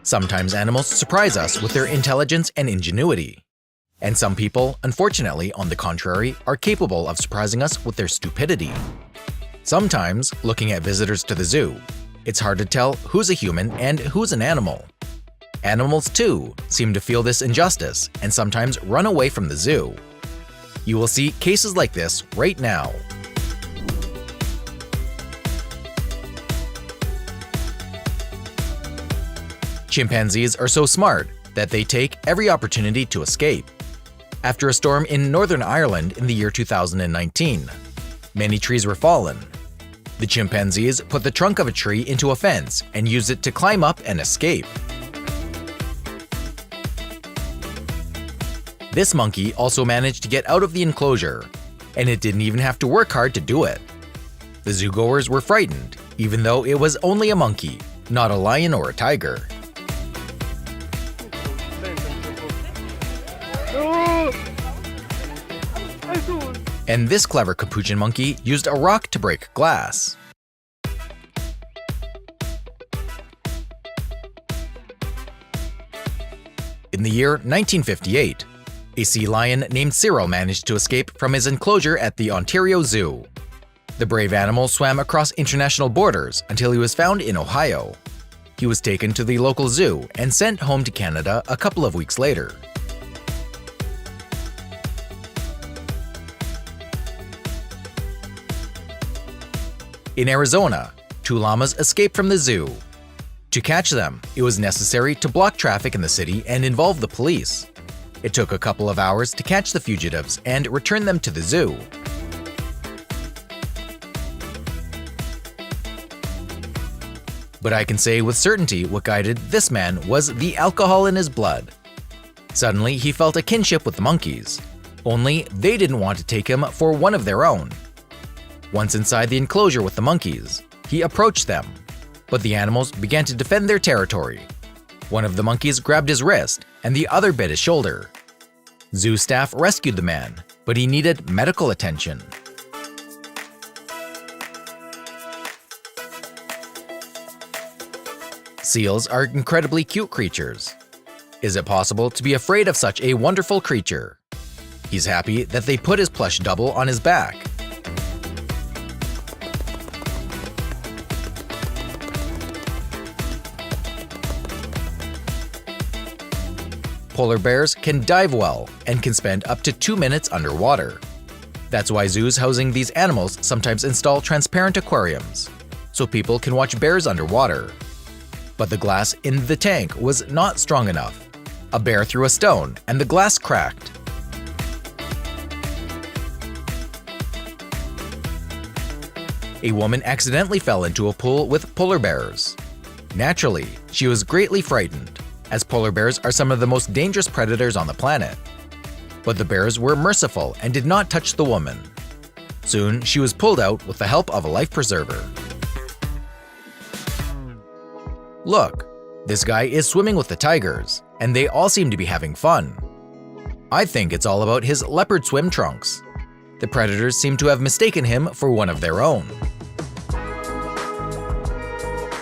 Sometimes animals surprise us with their intelligence and ingenuity. And some people, unfortunately, on the contrary, are capable of surprising us with their stupidity. Sometimes, looking at visitors to the zoo, it's hard to tell who's a human and who's an animal. Animals, too, seem to feel this injustice and sometimes run away from the zoo. You will see cases like this right now. Chimpanzees are so smart that they take every opportunity to escape. After a storm in Northern Ireland in the year 2019, many trees were fallen. The chimpanzees put the trunk of a tree into a fence and used it to climb up and escape. This monkey also managed to get out of the enclosure, and it didn't even have to work hard to do it. The zoogoers were frightened, even though it was only a monkey, not a lion or a tiger. And this clever Capuchin monkey used a rock to break glass. In the year 1958, a sea lion named Cyril managed to escape from his enclosure at the Ontario Zoo. The brave animal swam across international borders until he was found in Ohio. He was taken to the local zoo and sent home to Canada a couple of weeks later. In Arizona, 2 llamas escaped from the zoo. To catch them, it was necessary to block traffic in the city and involve the police. It took a couple of hours to catch the fugitives and return them to the zoo. But I can say with certainty what guided this man was the alcohol in his blood. Suddenly, he felt a kinship with the monkeys. Only they didn't want to take him for one of their own. Once inside the enclosure with the monkeys, he approached them, but the animals began to defend their territory. One of the monkeys grabbed his wrist, and the other bit his shoulder. Zoo staff rescued the man, but he needed medical attention. Seals are incredibly cute creatures. Is it possible to be afraid of such a wonderful creature? He's happy that they put his plush double on his back. Polar bears can dive well and can spend up to 2 minutes underwater. That's why zoos housing these animals sometimes install transparent aquariums, so people can watch bears underwater. But the glass in the tank was not strong enough. A bear threw a stone and the glass cracked. A woman accidentally fell into a pool with polar bears. Naturally, she was greatly frightened, as polar bears are some of the most dangerous predators on the planet. But the bears were merciful and did not touch the woman. Soon, she was pulled out with the help of a life preserver. Look, this guy is swimming with the tigers, and they all seem to be having fun. I think it's all about his leopard swim trunks. The predators seem to have mistaken him for one of their own.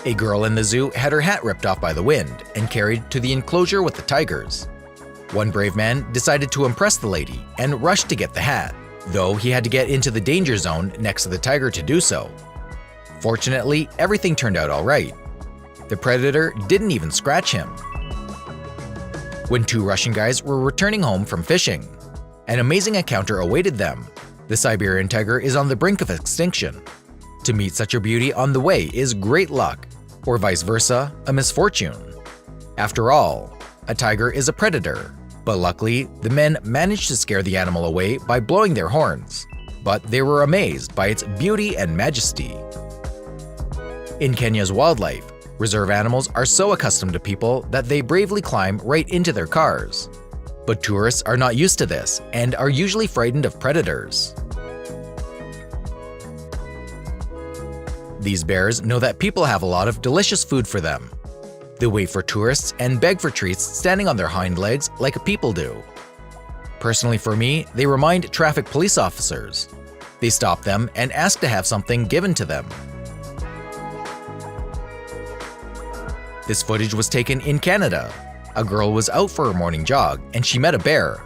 A girl in the zoo had her hat ripped off by the wind and carried to the enclosure with the tigers. One brave man decided to impress the lady and rushed to get the hat, though he had to get into the danger zone next to the tiger to do so. Fortunately, everything turned out all right. The predator didn't even scratch him. When 2 Russian guys were returning home from fishing, an amazing encounter awaited them. The Siberian tiger is on the brink of extinction. To meet such a beauty on the way is great luck, or vice versa, a misfortune. After all, a tiger is a predator, but luckily, the men managed to scare the animal away by blowing their horns, but they were amazed by its beauty and majesty. In Kenya's wildlife, reserve animals are so accustomed to people that they bravely climb right into their cars. But tourists are not used to this and are usually frightened of predators. These bears know that people have a lot of delicious food for them. They wait for tourists and beg for treats standing on their hind legs like people do. Personally for me, they remind traffic police officers. They stop them and ask to have something given to them. This footage was taken in Canada. A girl was out for her morning jog and she met a bear.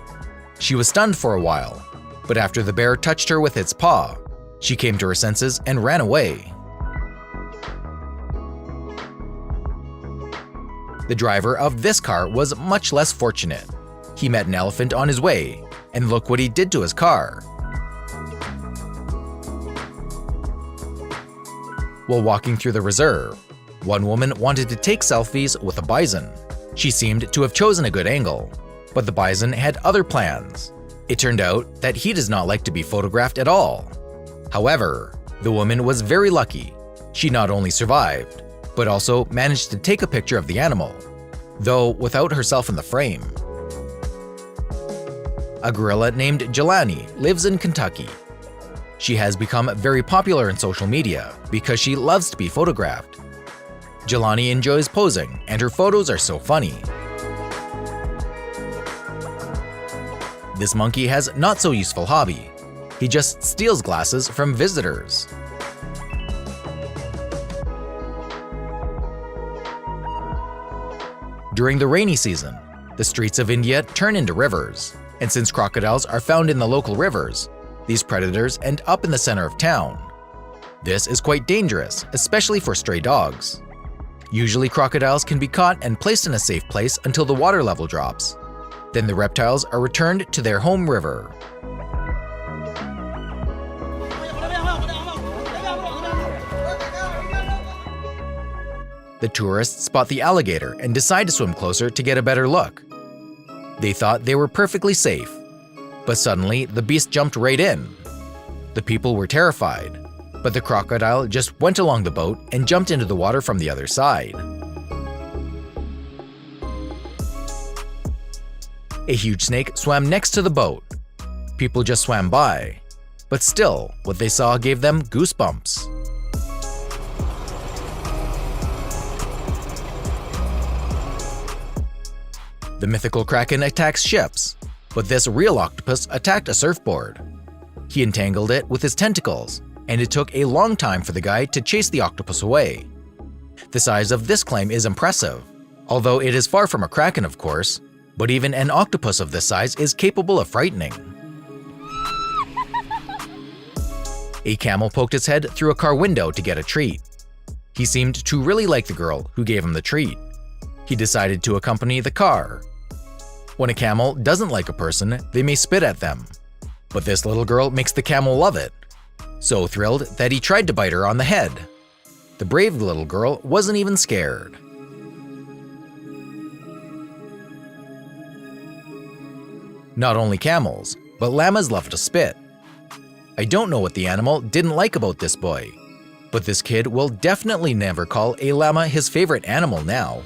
She was stunned for a while, but after the bear touched her with its paw, she came to her senses and ran away. The driver of this car was much less fortunate. He met an elephant on his way, and look what he did to his car. While walking through the reserve, one woman wanted to take selfies with a bison. She seemed to have chosen a good angle, but the bison had other plans. It turned out that he does not like to be photographed at all. However, the woman was very lucky. She not only survived, but also managed to take a picture of the animal, though without herself in the frame. A gorilla named Jelani lives in Kentucky. She has become very popular in social media because she loves to be photographed. Jelani enjoys posing, and her photos are so funny. This monkey has not so useful hobby. He just steals glasses from visitors. During the rainy season, the streets of India turn into rivers, and since crocodiles are found in the local rivers, these predators end up in the center of town. This is quite dangerous, especially for stray dogs. Usually crocodiles can be caught and placed in a safe place until the water level drops. Then the reptiles are returned to their home river. The tourists spot the alligator and decide to swim closer to get a better look. They thought they were perfectly safe, but suddenly the beast jumped right in. The people were terrified, but the crocodile just went along the boat and jumped into the water from the other side. A huge snake swam next to the boat. People just swam by, but still, what they saw gave them goosebumps. The mythical kraken attacks ships, but this real octopus attacked a surfboard. He entangled it with his tentacles, and it took a long time for the guy to chase the octopus away. The size of this claim is impressive, although it is far from a kraken, of course, but even an octopus of this size is capable of frightening. A camel poked its head through a car window to get a treat. He seemed to really like the girl who gave him the treat. He decided to accompany the car. When a camel doesn't like a person, they may spit at them. But this little girl makes the camel love it. So thrilled that he tried to bite her on the head. The brave little girl wasn't even scared. Not only camels, but llamas love to spit. I don't know what the animal didn't like about this boy, but this kid will definitely never call a llama his favorite animal now.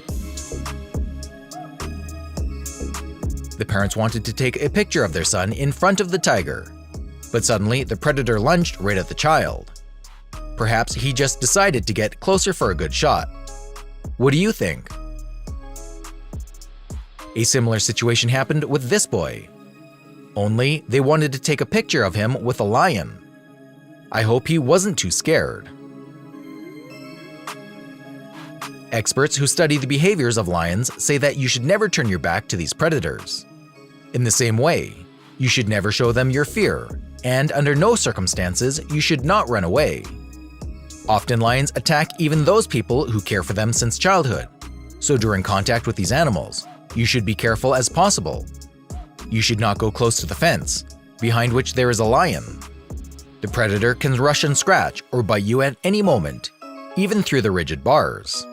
The parents wanted to take a picture of their son in front of the tiger, but suddenly the predator lunged right at the child. Perhaps he just decided to get closer for a good shot. What do you think? A similar situation happened with this boy. Only they wanted to take a picture of him with a lion. I hope he wasn't too scared. Experts who study the behaviors of lions say that you should never turn your back to these predators. In the same way, you should never show them your fear, and under no circumstances you should not run away. Often lions attack even those people who care for them since childhood, so during contact with these animals, you should be careful as possible. You should not go close to the fence, behind which there is a lion. The predator can rush and scratch or bite you at any moment, even through the rigid bars.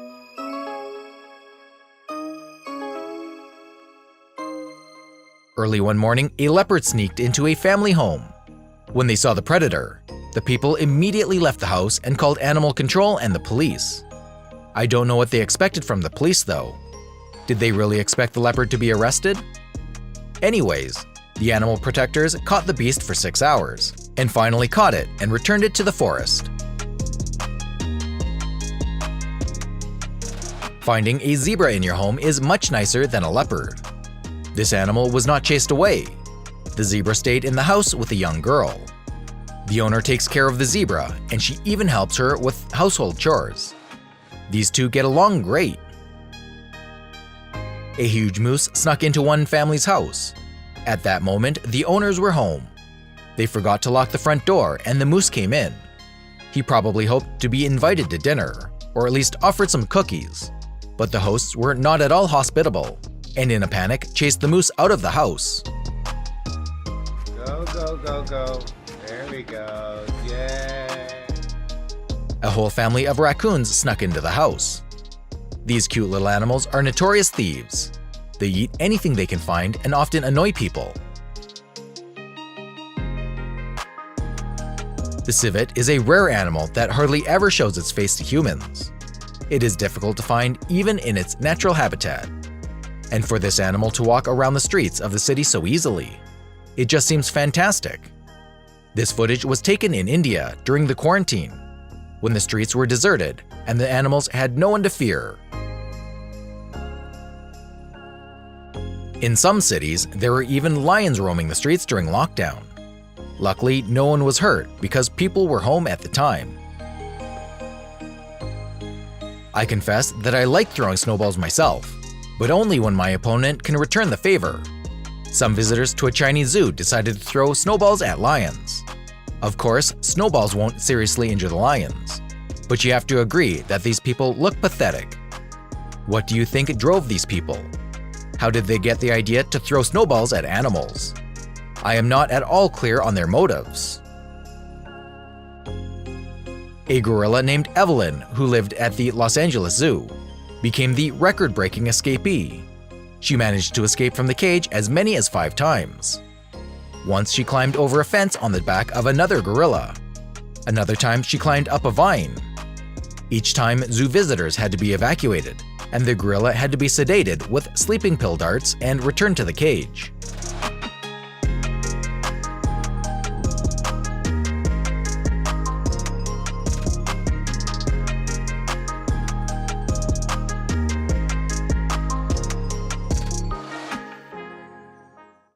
Early one morning, a leopard sneaked into a family home. When they saw the predator, the people immediately left the house and called animal control and the police. I don't know what they expected from the police though. Did they really expect the leopard to be arrested? Anyways, the animal protectors caught the beast for 6 hours, and finally caught it and returned it to the forest. Finding a zebra in your home is much nicer than a leopard. This animal was not chased away. The zebra stayed in the house with a young girl. The owner takes care of the zebra, and she even helps her with household chores. These two get along great. A huge moose snuck into one family's house. At that moment, the owners were home. They forgot to lock the front door and the moose came in. He probably hoped to be invited to dinner, or at least offered some cookies. But the hosts were not at all hospitable, and in a panic, chased the moose out of the house. Go, go, go, go. There we go. Yay! A whole family of raccoons snuck into the house. These cute little animals are notorious thieves. They eat anything they can find and often annoy people. The civet is a rare animal that hardly ever shows its face to humans. It is difficult to find even in its natural habitat. And for this animal to walk around the streets of the city so easily, it just seems fantastic. This footage was taken in India during the quarantine, when the streets were deserted and the animals had no one to fear. In some cities, there were even lions roaming the streets during lockdown. Luckily, no one was hurt because people were home at the time. I confess that I like throwing snowballs myself, but only when my opponent can return the favor. Some visitors to a Chinese zoo decided to throw snowballs at lions. Of course, snowballs won't seriously injure the lions, but you have to agree that these people look pathetic. What do you think drove these people? How did they get the idea to throw snowballs at animals? I am not at all clear on their motives. A gorilla named Evelyn, who lived at the Los Angeles Zoo, became the record-breaking escapee. She managed to escape from the cage as many as 5 times. Once she climbed over a fence on the back of another gorilla. Another time she climbed up a vine. Each time, zoo visitors had to be evacuated, and the gorilla had to be sedated with sleeping pill darts and returned to the cage.